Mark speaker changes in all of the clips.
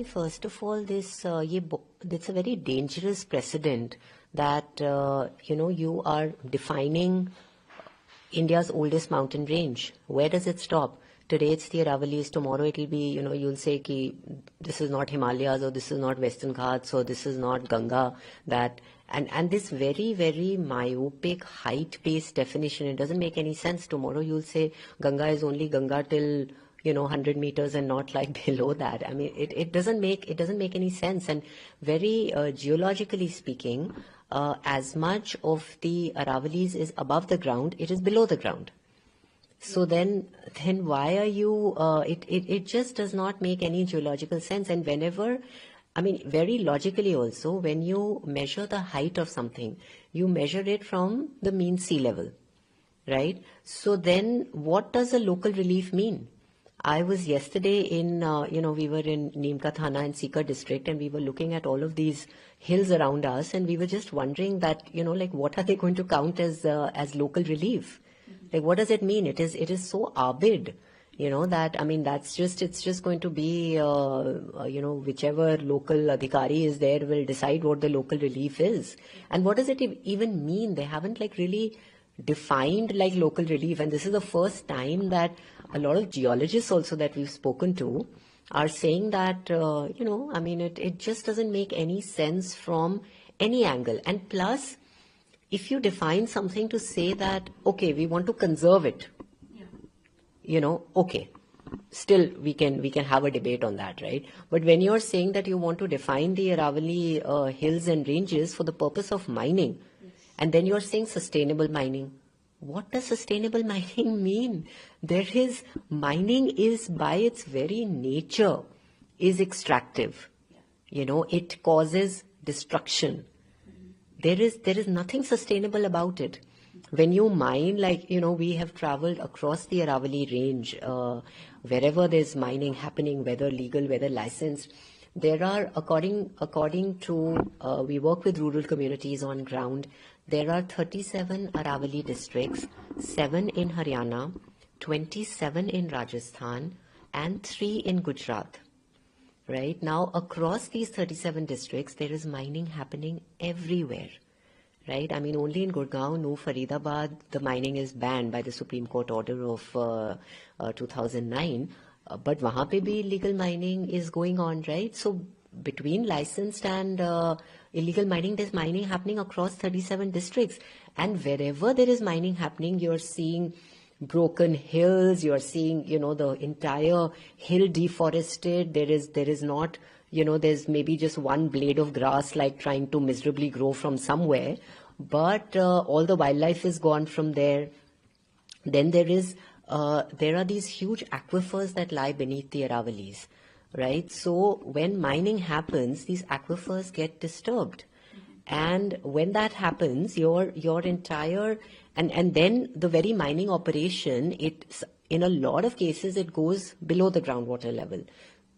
Speaker 1: first of all, it's a very dangerous precedent that, you are defining India's oldest mountain range. Where does it stop? Today it's the Aravallis, tomorrow it'll be, you'll say ki this is not Himalayas, or this is not Western Ghats, or this is not Ganga, and this very, very myopic height-based definition, it doesn't make any sense. Tomorrow you'll say Ganga is only Ganga till 100 meters and not like below that. I mean, it doesn't make any sense. And very geologically speaking, as much of the Aravallis is above the ground, it is below the ground. So then why are you? It just does not make any geological sense. And very logically also, when you measure the height of something, you measure it from the mean sea level, right? So then, what does a local relief mean? I was yesterday in, we were in Neemka Thana in Sikar district, and we were looking at all of these hills around us, and we were just wondering that, what are they going to count as local relief? Like, what does it mean? It is so arbid, it's just going to be, whichever local adhikari is there will decide what the local relief is. And what does it even mean? They haven't really defined local relief. And this is the first time that a lot of geologists also that we've spoken to are saying that, it just doesn't make any sense from any angle. And plus, if you define something to say that, okay, we want to conserve it, okay, still we can have a debate on that, right? But when you're saying that you want to define the Aravalli hills and ranges for the purpose of mining, and then you're saying sustainable mining, what does sustainable mining mean? Mining is by its very nature is extractive. It causes destruction. There is nothing sustainable about it. When you mine, we have traveled across the Aravalli range, wherever there's mining happening, whether legal, whether licensed, there are, according to, we work with rural communities on ground, there are 37 Aravalli districts, 7 in Haryana, 27 in Rajasthan, and 3 in Gujarat. Right now, across these 37 districts, there is mining happening everywhere. Right? I mean, only in Gurgaon, no, Faridabad, the mining is banned by the Supreme Court order of 2009. But wahan pe bhi illegal mining is going on, right? So between licensed and illegal mining, there's mining happening across 37 districts. And wherever there is mining happening, you're seeing broken hills, you're seeing, the entire hill deforested. There is not, there's maybe just one blade of grass trying to miserably grow from somewhere, but all the wildlife is gone from there. Then there are these huge aquifers that lie beneath the Aravallis, right? So when mining happens, these aquifers get disturbed. And when that happens, your entire, and then the very mining operation, in a lot of cases, it goes below the groundwater level.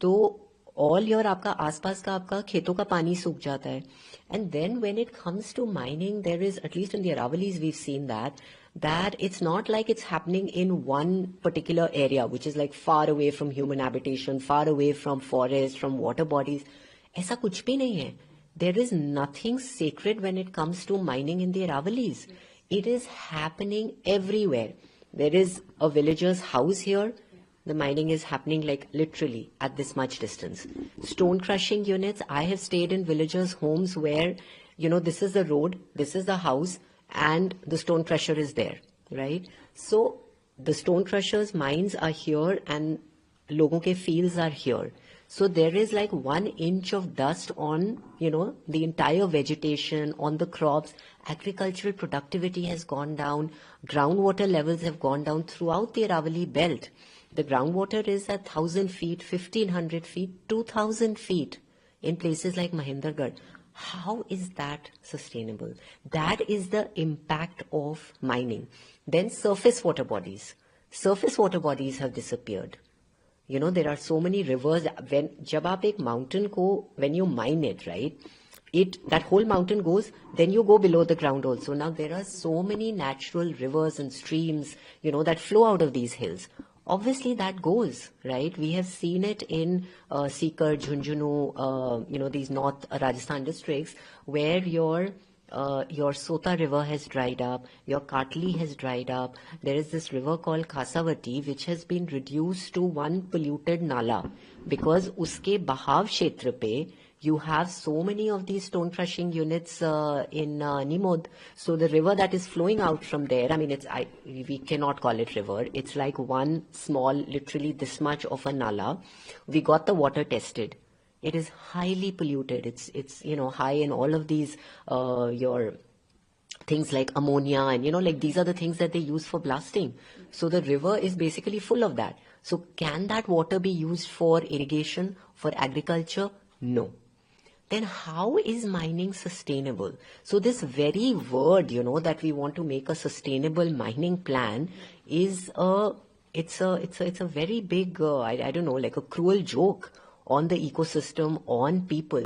Speaker 1: So all your आपका आसपास का आपका खेतों का पानी सूख जाता है. And then when it comes to mining, there is, at least in the Aravallis, we've seen that it's not like it's happening in one particular area, which is far away from human habitation, far away from forest, from water bodies. ऐसा कुछ भी नहीं है. There is nothing sacred when it comes to mining in the Aravallis. It is happening everywhere. There is a villager's house here. The mining is happening literally at this much distance. Stone crushing units. I have stayed in villagers' homes where, this is the road, this is the house, and the stone crusher is there, right? So the stone crushers' mines are here and logon ke fields are here. So there is 1 inch of dust on, the entire vegetation, on the crops. Agricultural productivity has gone down. Groundwater levels have gone down throughout the Aravalli belt. The groundwater is at 1,000 feet, 1,500 feet, 2,000 feet in places like Mahendragarh. How is that sustainable? That is the impact of mining. Then surface water bodies. Surface water bodies have disappeared. There are so many rivers. When you mine it, right? That whole mountain goes, then you go below the ground also. Now there are so many natural rivers and streams, that flow out of these hills. obviously that goes, right? We have seen it in Sikar, Jhunjhunu, these North Rajasthan districts where your Sota river has dried up, your Katli has dried up. There is this river called Khasavati which has been reduced to one polluted nala because uske bahav kshetra pe you have so many of these stone crushing units in Nimod. So the river that is flowing out from there, I mean, we cannot call it river. It's like one small, literally this much of a nala. We got the water tested. It is highly polluted. It's high in all of these your things like ammonia and like these are the things that they use for blasting. So the river is basically full of that. So can that water be used for irrigation, for agriculture? No. Then how is mining sustainable? So this very word, that we want to make a sustainable mining plan is it's a very big, I don't know, like a cruel joke on the ecosystem, on people.